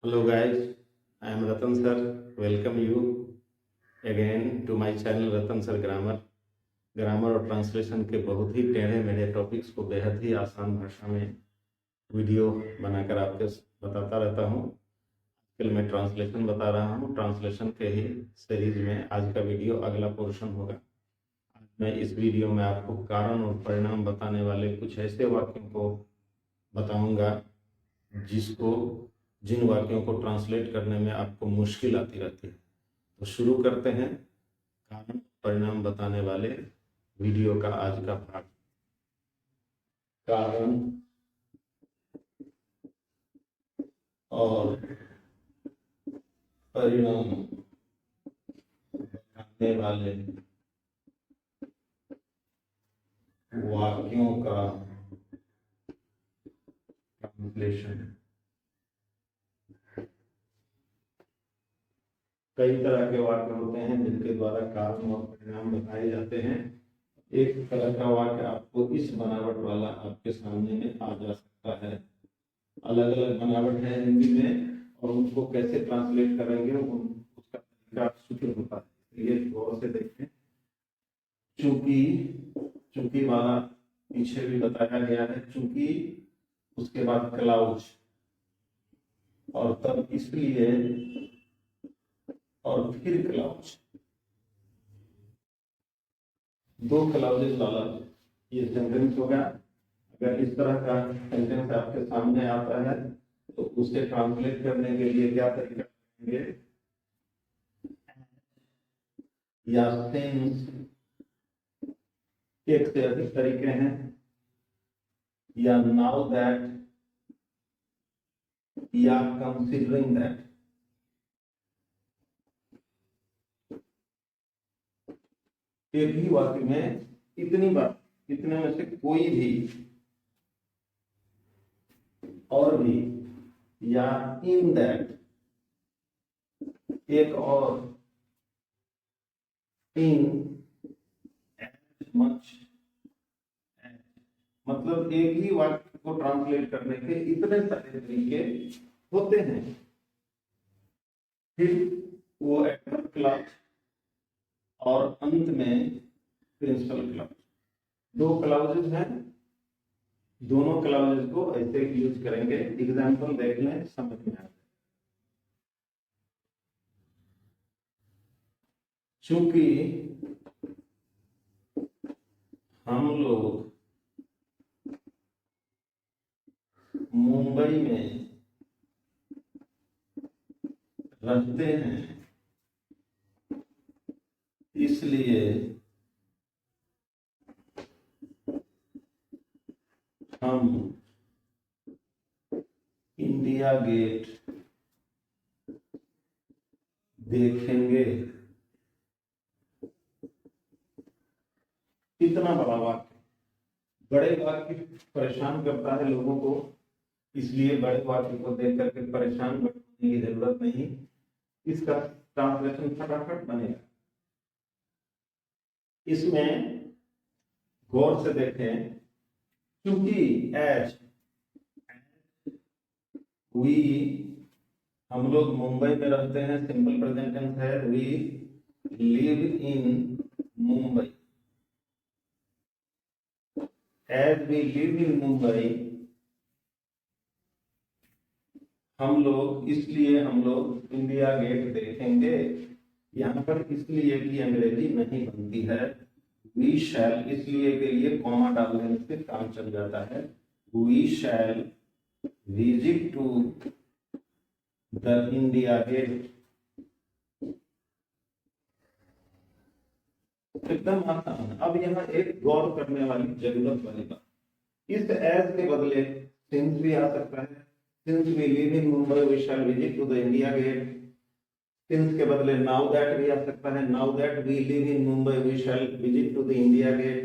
Hello guys, I am Ratan sir. Welcome you again to my channel Ratan sir grammar और translation के बहुत ही टेढ़े मेढ़े topics को बेहद ही आसान भाषा में वीडियो बनाकर आपके बताता रहता हूँ। आजकल मैं ट्रांसलेशन बता रहा हूँ। ट्रांसलेशन के ही सीरीज में आज का वीडियो अगला पोर्शन होगा। आज मैं इस वीडियो में आपको कारण और परिणाम बताने वाले कुछ ऐसे वाक्यों को बताऊंगा जिन वाक्यों को ट्रांसलेट करने में आपको मुश्किल आती रहती है। तो शुरू करते हैं कारण परिणाम बताने वाले वीडियो का आज का भाग। कारण और परिणाम बताने वाले वाक्यों का ट्रांसलेशन। कई तरह के वाक्य होते हैं जिनके द्वारा कारण और परिणाम बताए जाते हैं। एक तरह का वाक्य आपको इस बनावट वाला आपके सामने में आ जा सकता है। अलग अलग बनावट है हिंदी में और उनको कैसे ट्रांसलेट करेंगे उसका तरीका सूत्र होता है। ये गौर से देखें। चूंकि वाला पीछे भी बताया गया है। चूंकि उसके बाद क्लाउज और तब इसलिए और फिर क्लाउज। दो क्लाउजेस वाला ये सेंटेंस होगा। अगर इस तरह का सेंटेंस आपके सामने आता है तो उसे ट्रांसलेट करने के लिए क्या तरीका करेंगे? या सिंस, एक से अधिक तरीके हैं, या नाउ दैट, या कंसीडरिंग दैट। एक ही वाक्य में इतनी बार, इतने में से कोई भी और भी, या इन दैट, एक और, इन, एज मच, मतलब एक ही वाक्य को ट्रांसलेट करने के इतने सारे तरीके होते हैं। फिर वो एडवर्ब क्लॉज और अंत में प्रिंसिपल क्लॉज। दो क्लॉजेज हैं, दोनों क्लॉजेज को ऐसे यूज करेंगे। एग्जांपल देख लें, समझ में आ जाए। चूंकि हम लोग मुंबई में रहते हैं इसलिए हम इंडिया गेट देखेंगे। इतना बड़ा वाक्य। बड़े वाक्य परेशान करता है लोगों को, इसलिए बड़े वाक्य को देख करके परेशान होने की जरूरत नहीं। इसका ट्रांसलेशन फटाफट बनेगा। इसमें गौर से देखें। क्योंकि एज, वी, हम लोग मुंबई में रहते हैं, सिंपल प्रेजेंट टेंस है। We live in Mumbai. As we live in Mumbai, इसलिए हम लोग इंडिया गेट देखेंगे। यहाँ पर इसलिए की अंग्रेजी नहीं बनती है। वी शैल, इसलिए के लिए कॉमा डालने से काम चल जाता है। We shall visit to the India Gate. एकदम आसान। अब यहाँ एक गौर करने वाली जरूरत वाली बात, इस एज के बदले सिंस भी आ सकता है। Since we live in Mumbai we shall visit to the India Gate. Since के बदले नाउ दैट भी आ सकता है। Now that we live in Mumbai we shall visit to the India Gate.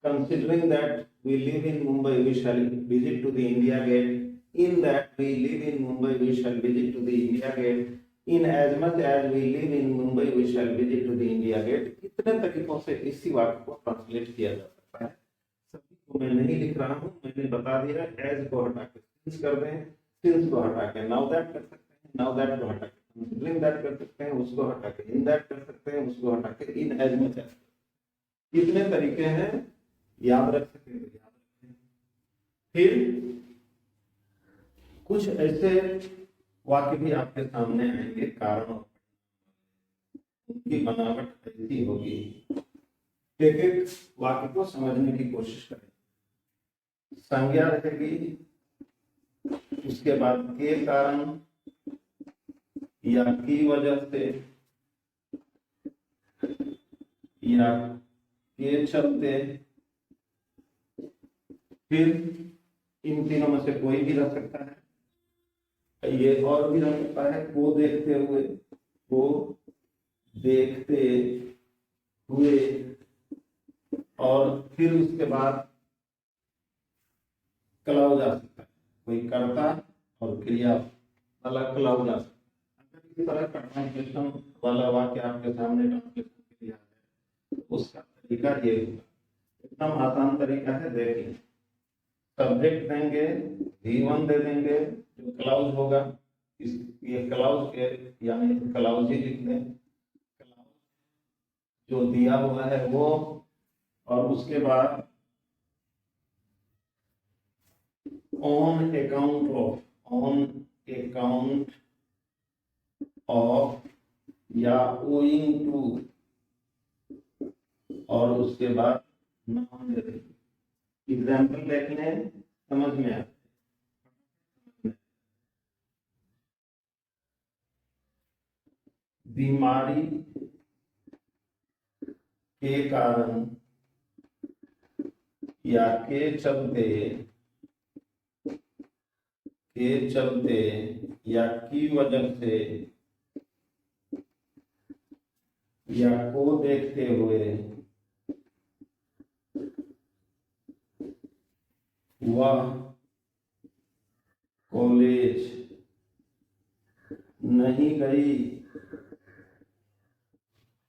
Considering that we live in Mumbai we shall visit to the India Gate. In that we live in Mumbai we shall visit to the India Gate. In as much as we live in Mumbai we shall visit to the India Gate. इतने तरीकों से इसी वाक्य को translate किया जा सकता है। सभी को मैं नहीं लिख रहा हूँ, मैंने बता दिया। एज को हटा के सिंस कर दें, सिंस को हटा के नाउ दैट कर सकते हैं, नाउ दैट को हटा के कंसीडरिंग दैट कर सकते हैं, उसको हटा के इन दैट कर सकते हैं, उसको हटा के इन एज मच एज। कितने तरीके हैं, याद रख सके तो याद रखें। फिर कुछ ऐसे वाक्य भी आपके सामने आएंगे, कारण उनकी बनावट ऐसी होगी। एक एक वाक्य को समझने की कोशिश करें। संज्ञा रहेगी, उसके बाद के कारण या की वजह से या के चलते, फिर इन तीनों में से कोई भी रह सकता है। ये और भी रह सकता है, को देखते हुए, को देखते हुए, और फिर उसके बाद क्लाउज आ सकता है, कोई कर्ता और क्रिया वाला क्लाउज आ सकता है। अगर इस तरह का ट्रांसलेशन वाला वाक्य आपके सामने ट्रांसलेशन के लिए आ जाए तो उसका तरीका ये होगा। एकदम आसान तरीका है, देखिए। सब्जेक्ट देंगे, V1 दे देंगे, जो क्लाउज होगा, इस ये क्लाउज के यानी क्लाउज ही लिख दें, क्लाउज जो दिया हुआ है वो, और उसके बाद ऑन अकाउंट ऑफ या ओइंग टू, और उसके बाद नाउन दे देंगे। एग्जाम्पल देखने समझ में आए। बीमारी के कारण या के चलते या की वजह से या को देखते हुए वह कॉलेज नहीं गई।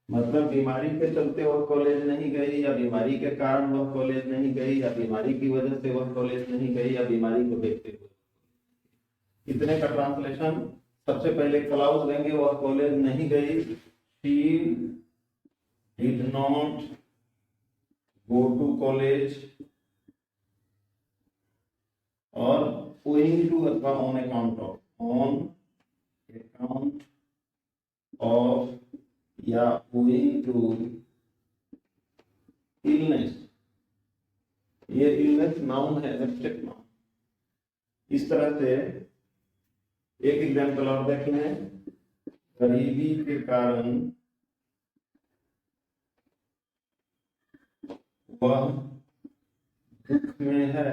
मतलब बीमारी के चलते वह कॉलेज नहीं गई, या बीमारी के कारण वह कॉलेज नहीं गई, या बीमारी की वजह से वह कॉलेज नहीं गई, या बीमारी को देखते हुए। इतने का ट्रांसलेशन। सबसे पहले क्लाउज देंगे, वह कॉलेज नहीं गई, she did not go to college, और ओइंग टू अथवा ऑन अकाउंट ऑफ या ओइंग टू इलनेस। ये इलनेस नाउन है, एब्स्ट्रैक्ट नाउन। इस तरह से एक एग्जाम्पल और देख लें। गरीबी के कारण वह दुख में है।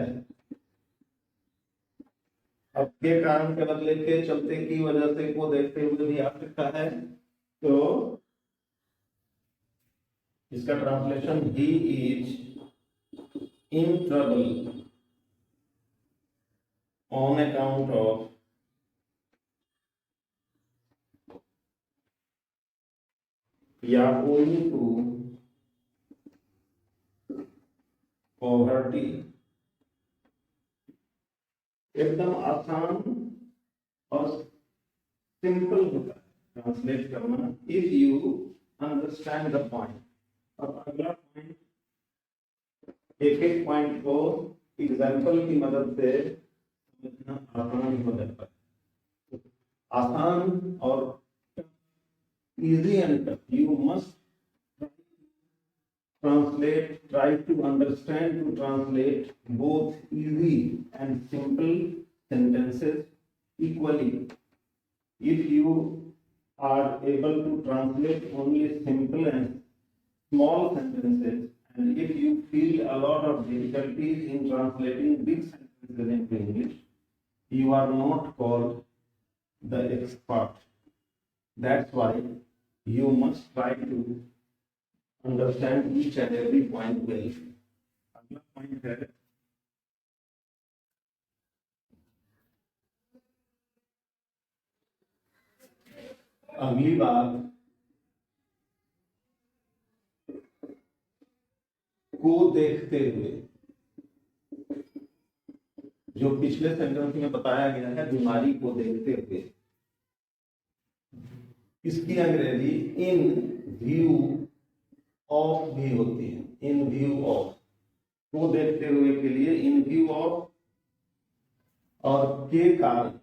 अब के कारण के बदले के चलते की वजह से को देखते हुए भी आ सकता है। तो इसका translation, he is in trouble on account of या ओइंग टू पॉवर्टी। एकदम आसान और सिंपल होता है ट्रांसलेट करना, if you understand the point. अब अगला पॉइंट, एक एक पॉइंट को एग्जाम्पल की मदद से समझना आसान हो जाता है। आसान और easy and tough. You must try to understand, to translate both easy and simple sentences equally. If you are able to translate only simple and small sentences, and if you feel a lot of difficulties in translating big sentences into English, you are not called the expert. That's why you must try to understand each and every point well. अगला point है अगली बात, को देखते हुए। जो पिछले sentence में बताया गया है, बीमारी को देखते हुए, इसकी अंग्रेजी इन व्यू ऑफ भी होती है, इन व्यू ऑफ, को देखते हुए के लिए इन व्यू ऑफ, और के कारण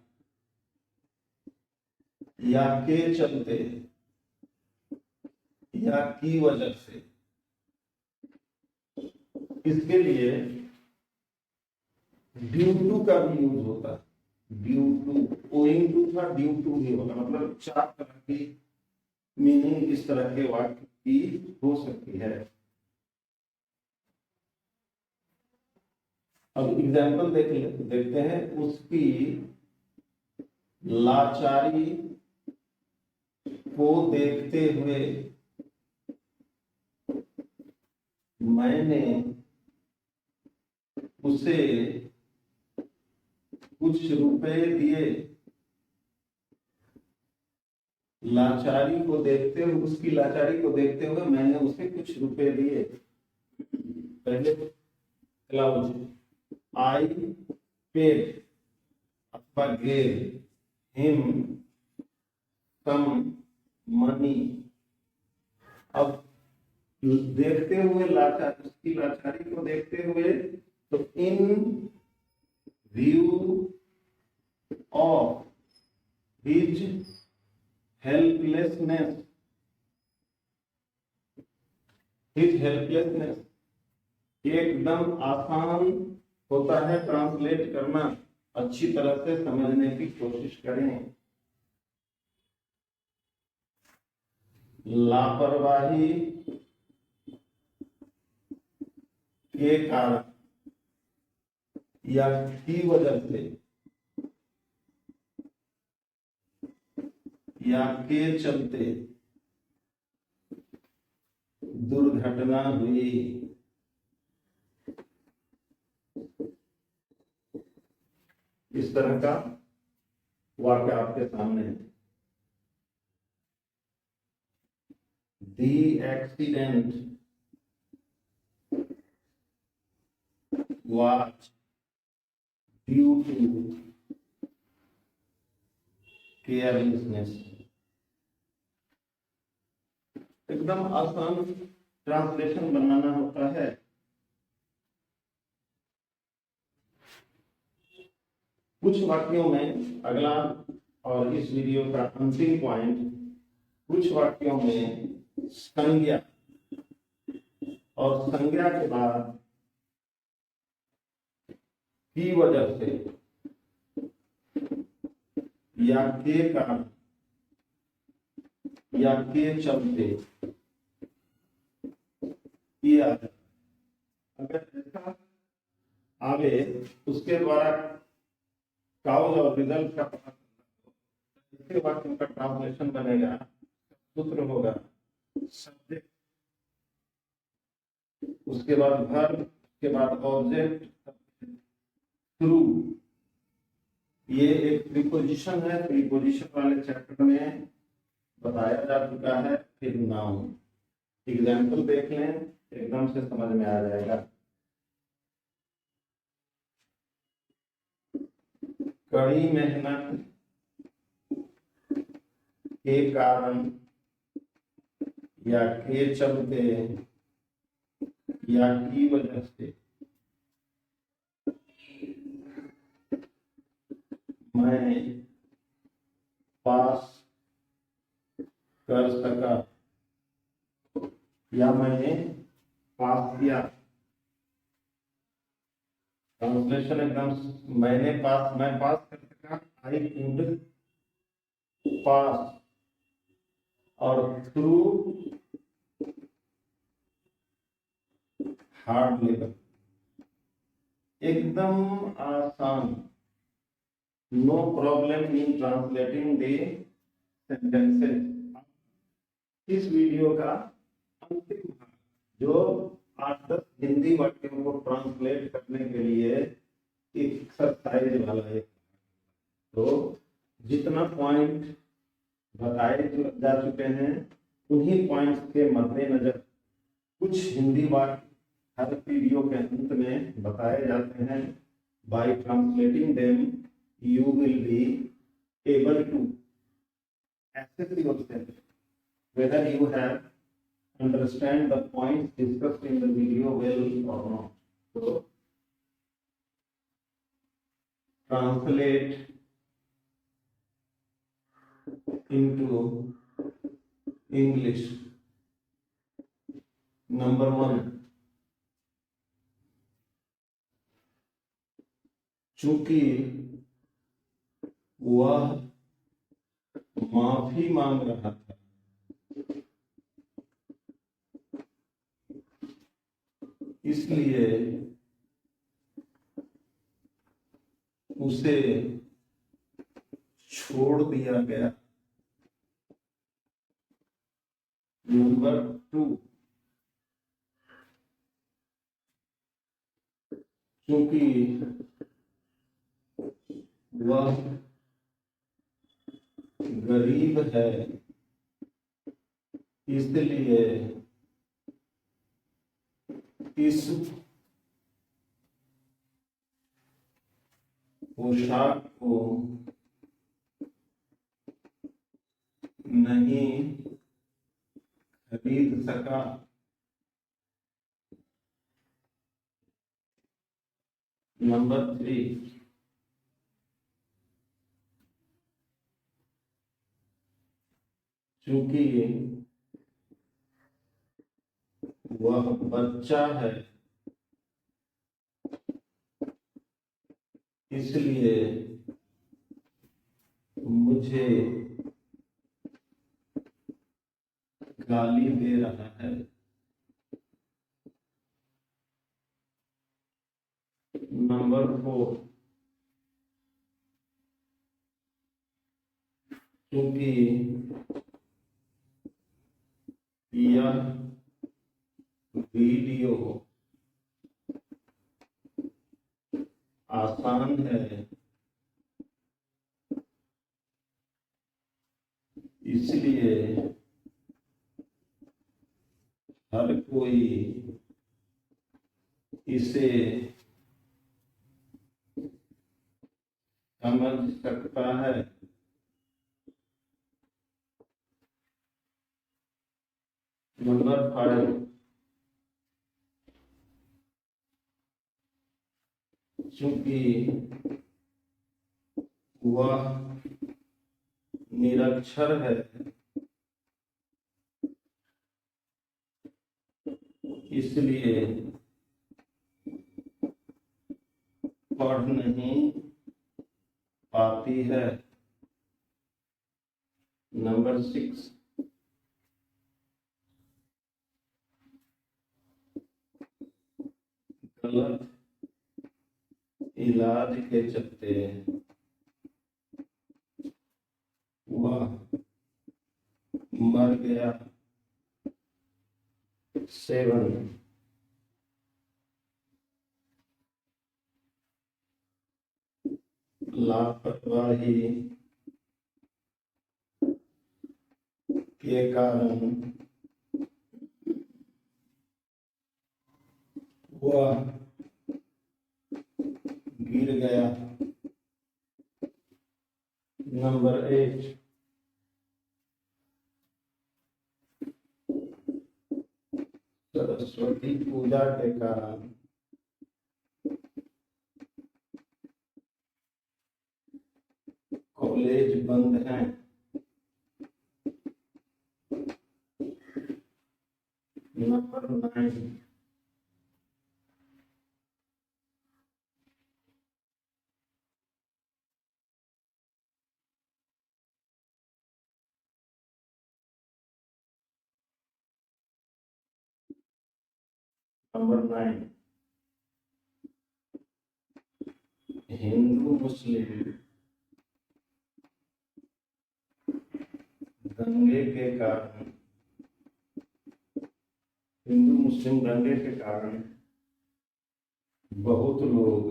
या के चलते या की वजह से, इसके लिए ड्यू टू का भी यूज होता है। ड्यू टू, ओइंग टू था, ड्यू टू भी होगा, मतलब 4 तरह की मीनिंग इस तरह के वाक्य की हो सकती है। अब एग्जाम्पल देखते हैं। उसकी लाचारी को देखते हुए मैंने उसे कुछ रुपए दिए। लाचारी को देखते हुए, उसकी लाचारी को देखते हुए मैंने उसे कुछ रुपए दिए। पहले क्लाउज, आई पेड अथवा गेव हिम सम मनी। अब देखते हुए लाचारी, उसकी लाचारी को देखते हुए, तो इन view of his helplessness, his helplessness एकदम आसान होता है ट्रांसलेट करना, अच्छी तरह से समझने की कोशिश करें। लापरवाही के कारण या की वजह से या के चलते दुर्घटना हुई। इस तरह का वाक्य आपके सामने है। The accident was due to carelessness। एकदम आसान ट्रांसलेशन बनाना होता है। कुछ वाक्यों में, अगला और इस वीडियो का अंतिम पॉइंट, कुछ वाक्यों में संज्ञा और संज्ञा के बाद की वजह से या के कारण या के चलते किया। अगर ऐसा आवे, उसके द्वारा काउज और रिजल्ट का पता इसके वाक्यों का ट्रांसलेशन बनेगा। सूत्र होगा सब्जेक्ट, उसके बाद वर्ब, उसके बाद ऑब्जेक्ट, थ्रू। ये एक प्रीपोजिशन है, प्रीपोजिशन वाले चैप्टर में बताया जा चुका है। फिर नाउन, एग्जाम्पल देख लें, एकदम से समझ में आ जाएगा। कड़ी मेहनत के कारण या के चलते या की वजह से मैं पास कर सका या मैंने पास किया। ट्रांसलेशन एकदम, मैं पास कर सका, आई कुड पास, और थ्रू हार्ड लेबर। एकदम आसान, no problem in translating the sentences. इस वीडियो का अंतिम भाग, जो 8-10 हिंदी वाक्यों को ट्रांसलेट करने के लिए एक्सरसाइज वाला है। तो जितना पॉइंट बताए जा चुके हैं, उन्हीं पॉइंट्स के मद्देनजर कुछ हिंदी वाक्य हर वीडियो के अंत में बताए जाते हैं। By translating them you will be able to assess yourself whether you have understand the points discussed in the video well or not. So translate into English. Number 1, चूंकि वह माफी मांग रहा था, इसलिए उसे छोड़ दिया गया। नंबर 2, क्योंकि वह गरीब है, इसलिए इस पोशाक को नहीं खरीद सका। नंबर 3, चूंकि वह बच्चा है, इसलिए मुझे गाली दे रहा है। नंबर 4, क्योंकि यह वीडियो आसान है, इसलिए हर कोई इसे समझ सकता है। नंबर 5, चूंकि वह निरक्षर है, इसलिए पढ़ नहीं पाती है। नंबर 6, गलत इलाज के चलते वह मर गया। 7, लापरवाही के कारण वह गिर गया। नंबर 8, सरस्वती पूजा के कारण कॉलेज बंद हैं। नंबर 9, हिंदू मुस्लिम दंगे के कारण, हिंदू मुस्लिम दंगे के कारण बहुत लोग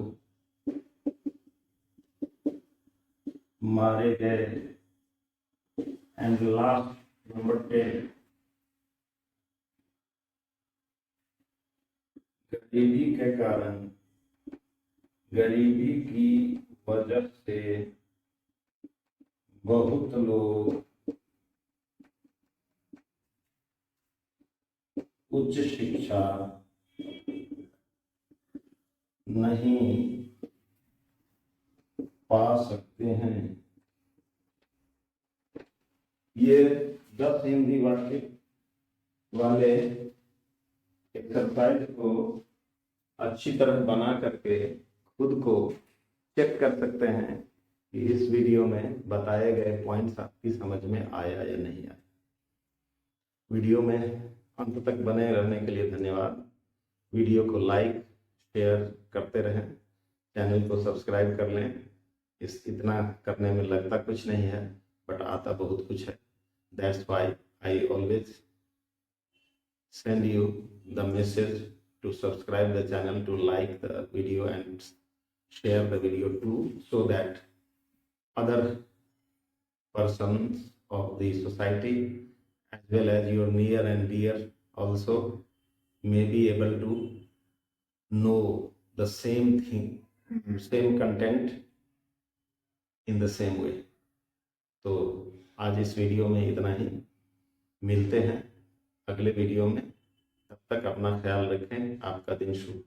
मारे गए। एंड लास्ट नंबर 10, गरीबी के कारण, गरीबी की वजह से बहुत लोग उच्च शिक्षा नहीं पा सकते हैं। ये 10 हिंदी वाक्य वाले एक्सरसाइज को अच्छी तरह बना करके खुद को चेक कर सकते हैं कि इस वीडियो में बताए गए पॉइंट्स आपकी समझ में आया या नहीं आया। वीडियो में अंत तक बने रहने के लिए धन्यवाद। वीडियो को लाइक शेयर करते रहें, चैनल को सब्सक्राइब कर लें। इतना करने में लगता कुछ नहीं है, बट आता बहुत कुछ है। That's why I always send you the message to subscribe the channel, to like the video and share the video too, so that other persons of the society as well as your near and dear also may be able to know the same thing, same content in the same way. तो आज इस video में इतना ही। मिलते हैं अगले video में। तब तक अपना ख्याल रखें। आपका दिन शुभ।